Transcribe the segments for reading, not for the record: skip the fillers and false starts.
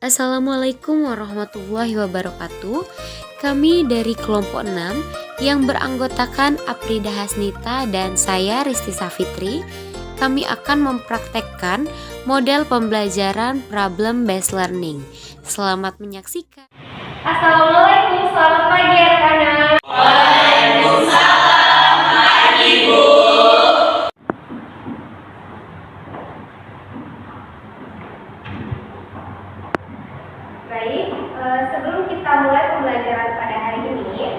Assalamualaikum warahmatullahi wabarakatuh. Kami dari kelompok 6 yang beranggotakan Aprida Hasnita dan saya Risti Safitri. Kami akan mempraktekkan model pembelajaran problem based learning. Selamat menyaksikan. Assalamualaikum, selamat pagi anak-anak. Waalaikumsalam pagi Bu. Baik, sebelum kita mulai pembelajaran pada hari ini,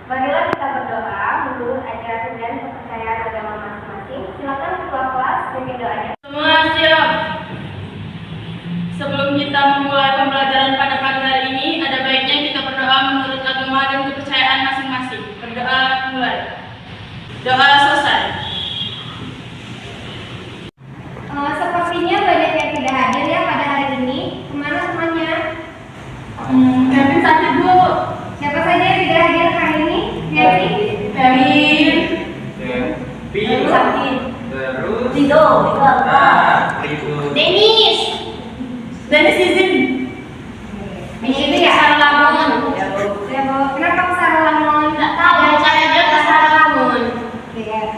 marilah kita berdoa menurut ajaran dan kepercayaan agama masing-masing. Silakan ketua kelas pimpin doanya. Semua siap. Sebelum kita memulai pembelajaran pada pagi hari ini, ada baiknya kita berdoa menurut agama dan kepercayaan masing-masing. Berdoa mulai. Doa selesai. Sepertinya banyak yang tidak hadir ya pada hari ini. Kemana semuanya? Kevin sakit Bu. Siapa saja yang tidak hadir hari ini? Kevin. Sakit. Terus Rido. Denis. Dennis izin. Ini ya Saralamun. Kenapa ke Saralamun? Nggak tahu, saya aja ke Saralamun. Ya.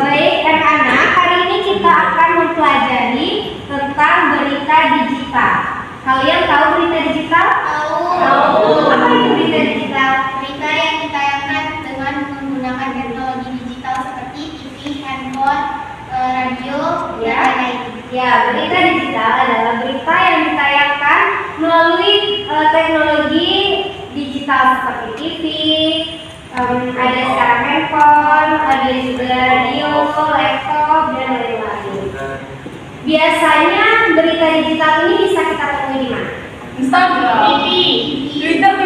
Baik anak-anak, hari ini kita akan mempelajari tentang berita digital. Kalian tahu berita digital? Tahu. Apa itu berita digital? Berita yang ditayangkan dengan menggunakan teknologi digital seperti TV, handphone, radio, dan Ya. lain-lain. Ya, berita digital adalah berita yang ditayangkan melalui teknologi digital seperti TV, ada sekarang handphone, ada juga radio, laptop, dan lain-lain. Biasanya berita digital ini bisa kita temui di mana? Instagram. TV. Twitter.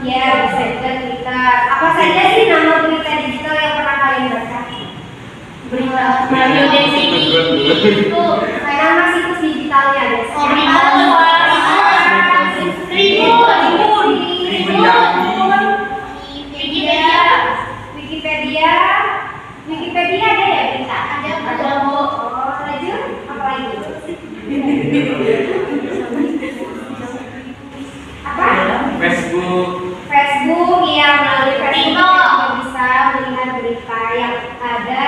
Ya, bisa juga Twitter. Apa saja sih nama berita digital yang pernah kalian baca? Berita Radio dan TV. itu Nama situs digitalnya Wikipedia ada ya berita? Ada, Bu. Oh, lanjut apa lagi? Apa? Facebook, ya, melalui Facebook kita juga bisa melihat berita yang ada.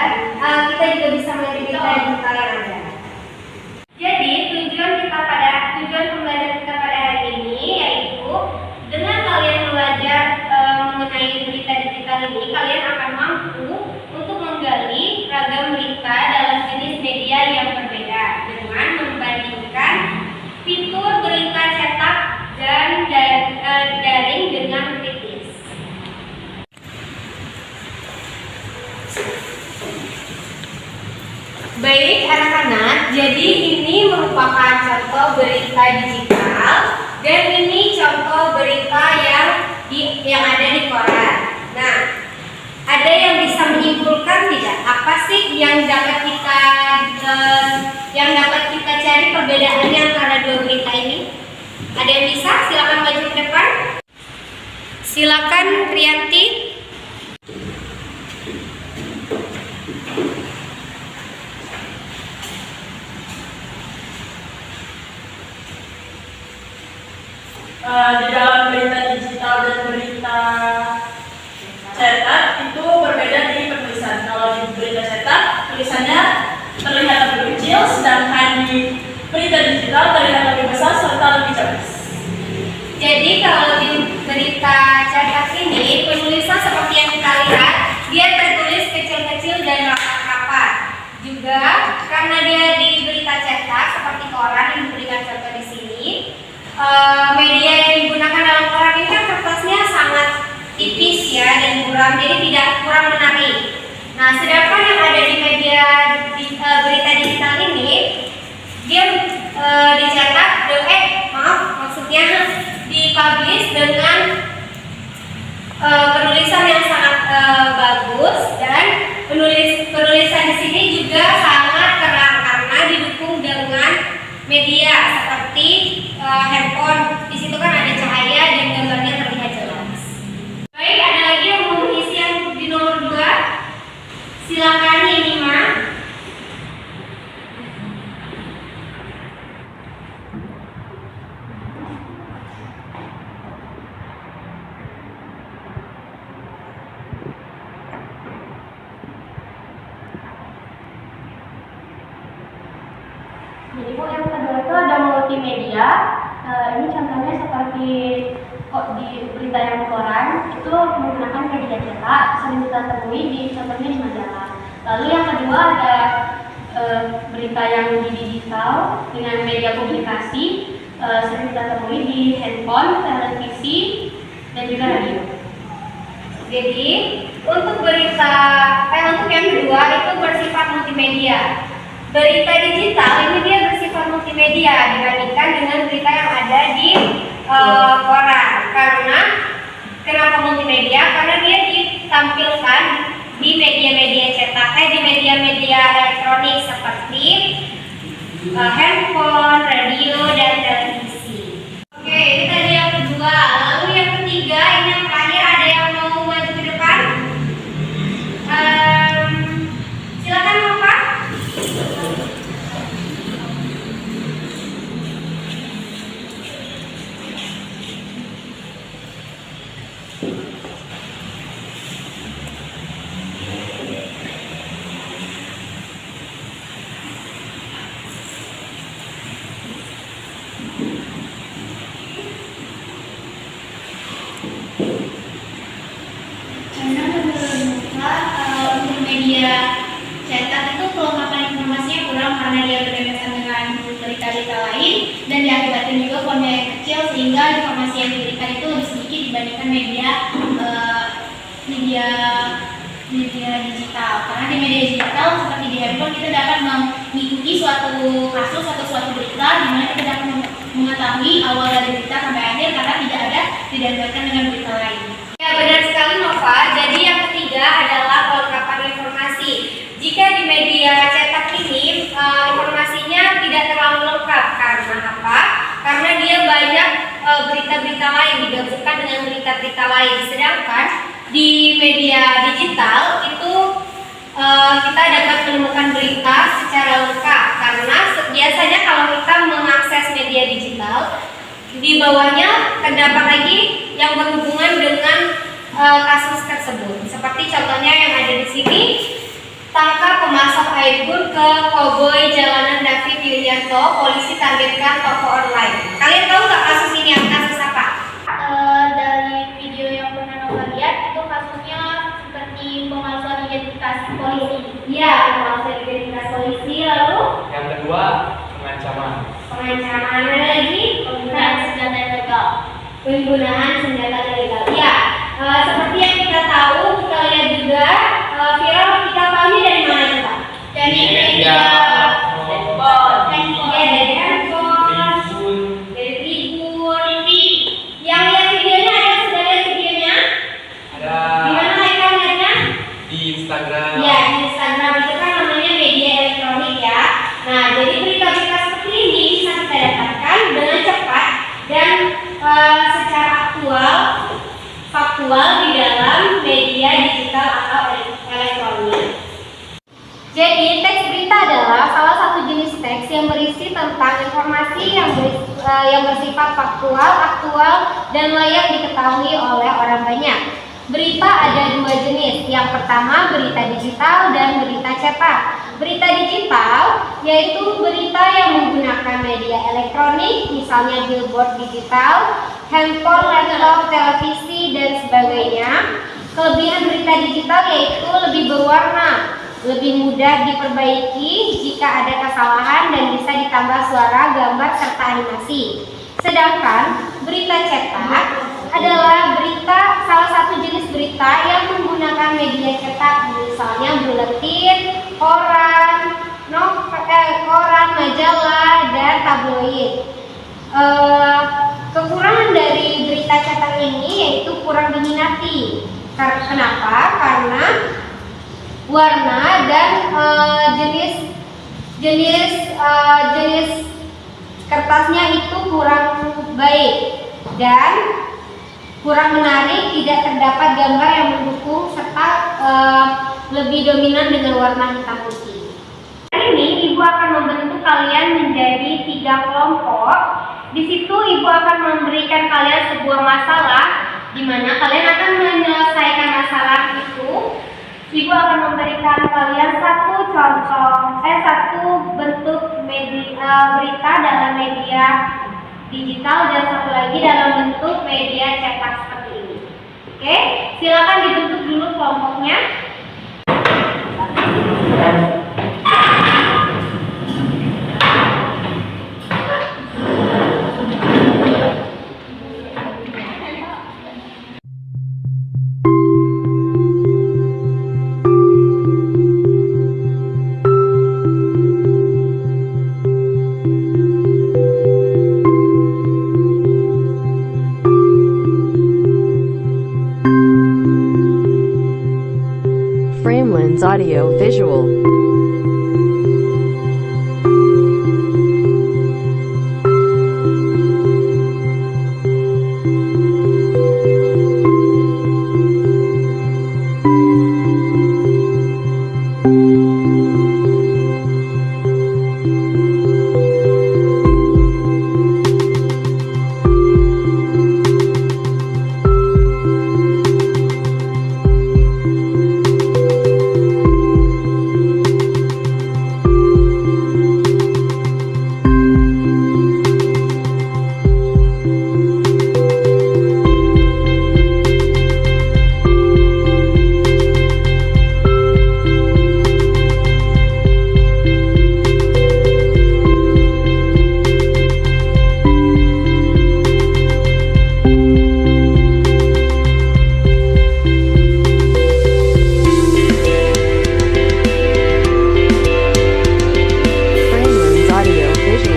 Kita juga bisa melihat berita digital yang ada. Jadi tujuan pembelajaran kita pada hari ini yaitu dengan kalian belajar mengenai berita digital ini, kalian akan mampu untuk menggali ragam berita dalam jenis media yang berbeda dengan membandingkan fitur berita cetak dan daring dengan kritis. Baik anak-anak, jadi ini merupakan contoh berita digital dan ini contoh berita yang ada di koran. Nah, ada yang bisa menyimpulkan tidak? Apa sih yang dapat kita cari perbedaannya antara dua berita ini? Ada yang bisa? Silakan maju ke depan. Silakan Rianti. Di dalam berita digital dan berita cetak itu berbeda di penulisan. Kalau di berita cetak tulisannya terlihat lebih kecil, sedangkan di berita digital terlihat lebih besar serta lebih jelas. Jadi kalau di berita cetak ini penulisan seperti yang kita lihat, dia tertulis kecil-kecil dan rapat-rapat. Juga karena dia di berita cetak seperti koran yang diberikan contoh di sini, media yang digunakan dalam koran ini kan kertasnya sangat tipis ya dan buram, jadi tidak kurang menarik. Nah, sedangkan yang ada di media berita digital ini, dia dicetak, maksudnya dipublish dengan penulisan yang sangat bagus dan penulisan di sini juga sangat terang karena didukung dengan media seperti handphone. Di situ kan ada cahaya dan gambarnya terlihat jelas. Baik, ada lagi yang mau mengisi yang di nomor 2? Silakan Nima. multimedia. Ini contohnya seperti di berita yang koran itu menggunakan media cetak, sering kita temui contohnya di majalah. Lalu yang kedua ada berita yang di digital dengan media publikasi, sering kita temui di handphone, televisi, dan juga radio. Jadi untuk untuk yang kedua itu bersifat multimedia. Berita digital ini dia bersifat multimedia dibandingkan dengan berita yang ada di koran. Kenapa multimedia? Karena dia ditampilkan di media-media cetak, di media-media elektronik seperti handphone, radio, dan televisi. Oke, itu tadi yang kedua. Lalu yang ketiga, ini yang terakhir, ada yang mau maju ke depan? Silakan Bapak. Karena menurut Musa, untuk media cetak itu kelengkapan informasinya kurang karena dia berdekatan dengan berita-berita lain dan diakibatkan juga fonnya yang kecil sehingga informasi yang diberikan itu lebih sedikit dibandingkan media digital. Karena di media digital seperti di handphone kita dapat mengikuti suatu kasus atau suatu berita di mana kita dapat mengetahui awal dari berita sampai akhir karena tidak didasarkan dengan berita lain. Ya, benar sekali Nova. Jadi yang ketiga adalah kelengkapan informasi. Jika di media cetak ini informasinya tidak terlalu lengkap. Karena apa? Karena dia banyak berita-berita lain digabungkan dengan berita-berita lain. Sedangkan di media digital itu kita dapat menemukan berita secara lengkap. Karena biasanya kalau kita mengakses media digital, di bawahnya terdapat lagi yang berhubungan dengan kasus tersebut. Seperti contohnya yang ada di sini, tangkap pemasok iPhone ke koboi jalanan David Yulianto, polisi targetkan toko online. Kalian tahu nggak kasus ini kasus apa? Dari video yang pernah Nova lihat itu kasusnya seperti pemalsuan identitas polisi. Iya, pemalsuan identitas polisi. Lalu Yang kedua, pengancaman. pengancaman lagi, Penggunaan senjata ilegal. penggunaan senjata ilegal. Ya, seperti yang kita tahu, kita lihat juga viral. Kita tahunya dari mana coba? Dari Media, handphone. Ya, dari handphone, dari tribun. Yang lihat videonya ada yang sudah lihat videonya? ada Di mana mereka lihatnya? di Instagram. Ya, di Instagram itu kan namanya media elektronik ya. Nah, jadi berita-berita seperti ini bisa kita dapatkan dengan cepat dan secara faktual di dalam media digital atau elektronik. Jadi teks berita adalah salah satu jenis teks yang berisi tentang informasi yang bersifat faktual, aktual, dan layak diketahui oleh orang banyak. Berita ada dua jenis. Yang pertama berita digital dan berita cetak. Berita digital yaitu berita yang menggunakan media elektronik, misalnya billboard digital, handphone, laptop, televisi, dan sebagainya. Kelebihan berita digital yaitu lebih berwarna, lebih mudah diperbaiki jika ada kesalahan dan bisa ditambah suara, gambar, serta animasi. Sedangkan berita cetak adalah salah satu jenis berita yang menggunakan media cetak, misalnya buletin, koran, majalah, dan tabloid. Kekurangan dari berita cetak ini yaitu kurang diminati. Kenapa? Karena warna dan jenis kertasnya itu kurang baik dan kurang menarik, tidak terdapat gambar yang mendukung serta lebih dominan dengan warna hitam putih. Hari ini Ibu akan membentuk kalian menjadi 3 kelompok. Di situ Ibu akan memberikan kalian sebuah masalah di mana kalian akan menyelesaikan masalah itu. Ibu akan memberikan kalian satu bentuk berita dalam media media digital dan satu lagi dalam bentuk media cetak seperti ini. Oke, silakan dibentuk dulu kelompoknya. Framelands Audio Visual. Framelands Audio Visual.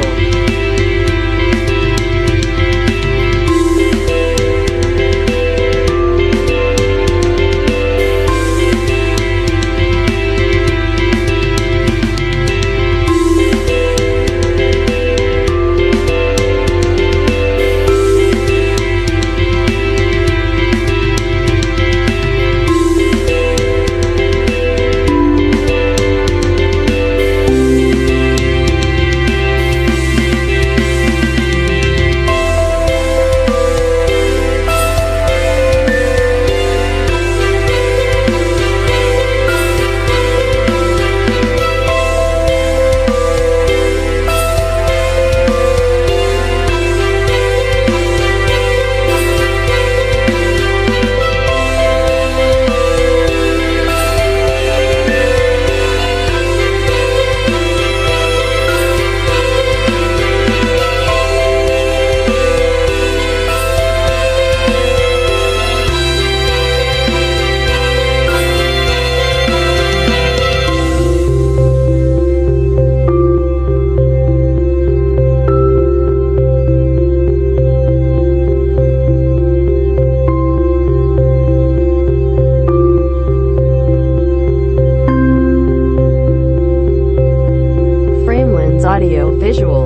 Framelands Audio Visual.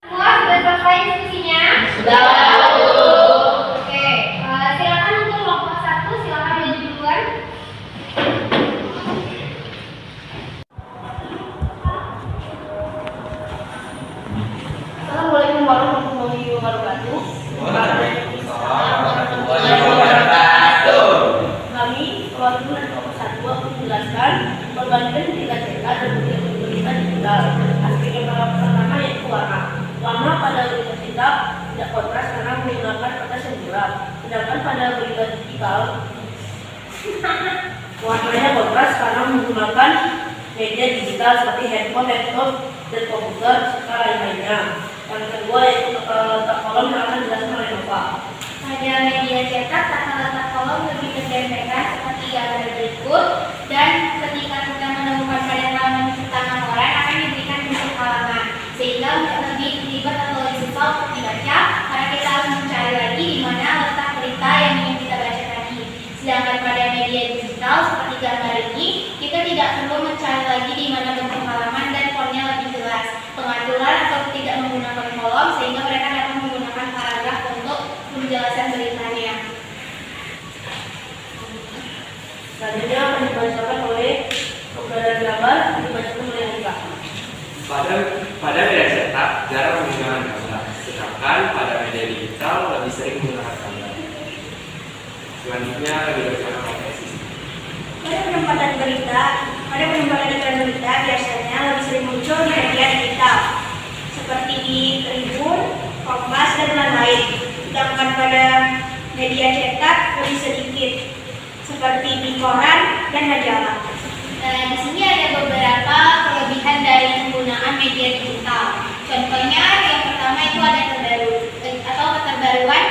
Semua sudah selesai diskusinya? Sudah. Oke, silakan untuk kelompok 1, silakan maju duluan. Assalamualaikum warahmatullahi wabarakatuh. Kami kelompok nomor 1 menjelaskan perbandingan berita cetak dan berita digital. Aspek yang pertama yaitu warna. Warna pada berita cetak tidak kontras karena menggunakan kertas yang gelap. Sedangkan pada berita digital warnanya kontras karena menggunakan media digital seperti handphone, laptop, dan komputer serta lain-lainnya. Yang kedua yaitu letak kolom yang akan dijelaskan oleh Nova. Pada media cetak, tata letak kolom lebih terjemahkan seperti gambar berikut, dan ketika kita menemukan pada halaman cetakan orang akan diberikan bentuk halaman, sehingga lebih ribet atau lebih susah untuk dibaca karena kita harus mencari lagi di mana letak berita yang ingin kita baca tadi. Sedangkan pada media digital seperti gambar ini, kita tidak perlu mencari lagi di mana bentuk halaman dan fontnya lebih jelas, pengaturan atau tidak menggunakan kolom sehingga mereka dapat menggunakan paragraf untuk penjelasan beritanya. Selanjutnya akan dibacakan oleh pembelajaran gambar, dibacakan oleh Nika. Pada media cetak jarang menggunakan gambar, sedangkan pada media digital lebih sering menggunakan gambar. Selanjutnya lebih bersama profesi. Pada penempatan berita biasanya lebih sering muncul di media digital seperti di Tribun, Kompas, dan lain-lain. Sedangkan pada media cetak lebih sedikit seperti di koran dan majalah. Nah, di sini ada beberapa kelebihan dari penggunaan media digital. Contohnya yang pertama itu ada keterbaruan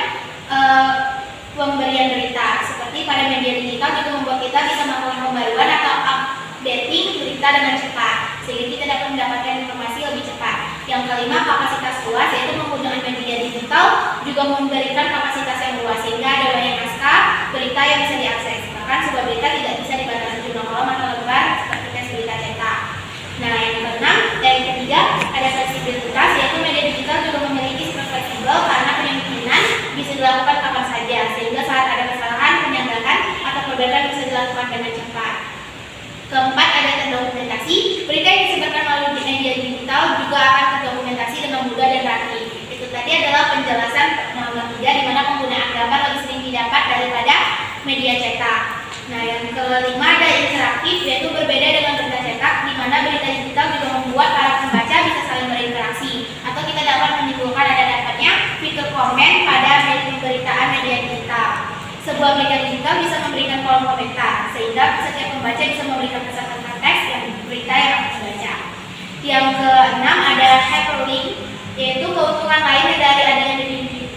pemberian berita. Seperti pada media digital juga membuat kita bisa melakukan pembaruan atau updating berita dengan cepat, sehingga kita dapat mendapatkan informasi lebih cepat. Yang kelima, kapasitas luas, yaitu penggunaan media digital juga memberikan kapasitas yang luas, sehingga ada banyak naskah berita yang bisa diakses. Bahkan sebuah berita tidak bisa dibatasi jumlah kolom atau lembar seperti tes berita cetak. Nah, yang keenam dan yang ketiga ada fleksibilitas, yaitu media digital juga memiliki sifat fleksibel karena penyempurnaan bisa dilakukan kapan saja, sehingga saat ada kesalahan, penyanggahan atau perbaikan bisa dilakukan dengan cepat. Keempat, ada terdokumentasi. Berita yang disebarkan melalui media digital juga akan terdokumentasi dengan mudah dan rapi. Itu tadi adalah penjelasan nomor 3, di mana penggunaan gambar lebih sering didapat daripada media cetak. Nah, yang kelima ada interaktif, yaitu berbeda dengan berita cetak, di mana berita digital juga membuat para pembaca bisa saling berinteraksi, atau kita dapat menimbulkan ada dapatnya fitur komen pada pemberitaan media digital. Sebuah media digital bisa memberikan kolom komentar, sehingga setiap pembaca bisa memberikan pesan tentang teks yang berita yang akan dibaca. Yang keenam ada hyperlink, yaitu keuntungan lain dari adanya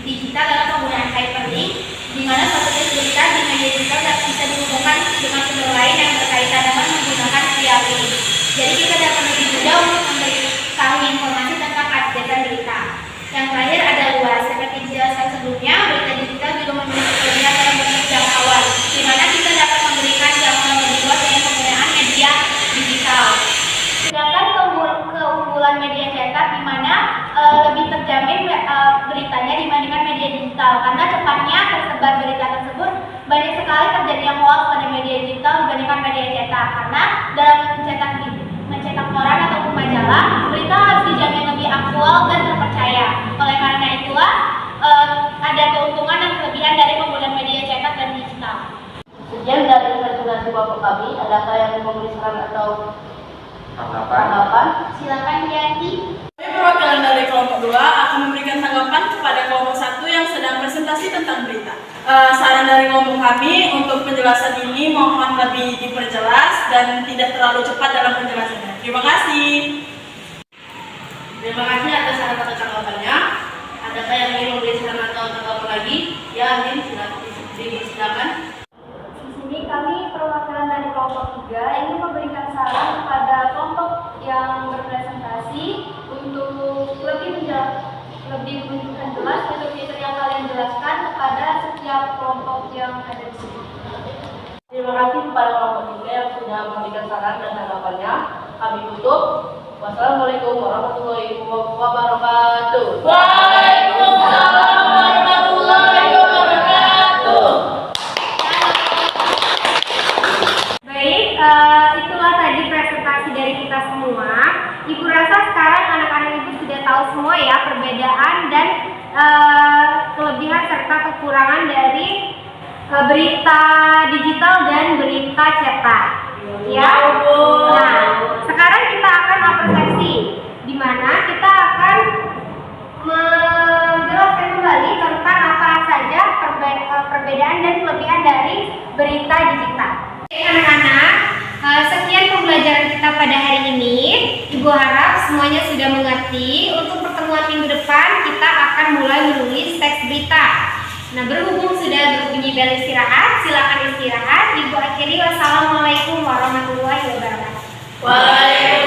digital dalam penggunaan hyperlink, di mana suatu teks berita di media digital dapat bisa dihubungkan dengan sumber lain yang berkaitan dengan menggunakan via link. Jadi kita dapat lebih mudah untuk memberitahu informasi tentang updatean berita. Yang terakhir ada luas, seperti dijelaskan sebelumnya, berita digital juga memiliki kelebihan dalam bentuk jangkauan, di mana kita dapat memberikan jangkauan lebih luas dengan penggunaan media digital. Sedangkan keunggulan media cetak di mana lebih terjamin beritanya dibandingkan media digital, karena cepatnya tersebar berita tersebut. Banyak sekali terjadi yang hoax pada media digital dibandingkan media cetak, karena dalam mencetak koran ataupun majalah, berita harus dijamin lebih aktual dan terpercaya. Oleh karena itulah ada keuntungan dan kelebihan dari penggunaan media cetak dan digital. Sekian dari presentasi Bapak kami. Adakah yang memberi saran atau tanggapan? Silakan Yanti. Perwakilan dari kelompok 2 akan memberikan tanggapan kepada kelompok 1 yang sedang presentasi tentang berita. Saran dari kelompok kami untuk penjelasan ini mohon lebih diperjelas dan tidak terlalu cepat dalam penjelasannya. Terima kasih. Terima kasih atas saran atau tanggapannya. Adakah yang ingin memberi saran atau tanggapan lagi? Ya, Amin, silakan. Di sini kami perwakilan dari kelompok 3 ingin memberikan saran kepada kelompok yang berpresentasi untuk lebih menunjukkan jelas fitur-fitur yang kalian jelaskan kepada setiap kelompok yang ada di sini. Terima kasih kepada kelompok 3 yang sudah memberikan saran dan tanggapannya. Kami tutup. Wassalamualaikum warahmatullahi wabarakatuh. Waalaikumsalam warahmatullahi wabarakatuh. Baik, itulah tadi presentasi dari kita semua. Ibu rasa sekarang anak-anak ibu sudah tahu semua ya perbedaan dan kelebihan serta kekurangan dari berita digital dan berita cetak. Ya. Nah, sekarang kita akan apresiasi, di mana kita akan menjelaskan kembali tentang apa saja perbedaan dan kelebihan dari berita digital. Oke, anak-anak, sekian pembelajaran kita pada hari ini. Ibu harap semuanya sudah mengerti. Untuk pertemuan minggu depan kita akan mulai menulis teks berita. Nah, berhubung sudah berbunyi bel istirahat, silakan istirahat. Ibu akhiri, wassalamualaikum warahmatullahi wabarakatuh. Waalaikumsalam.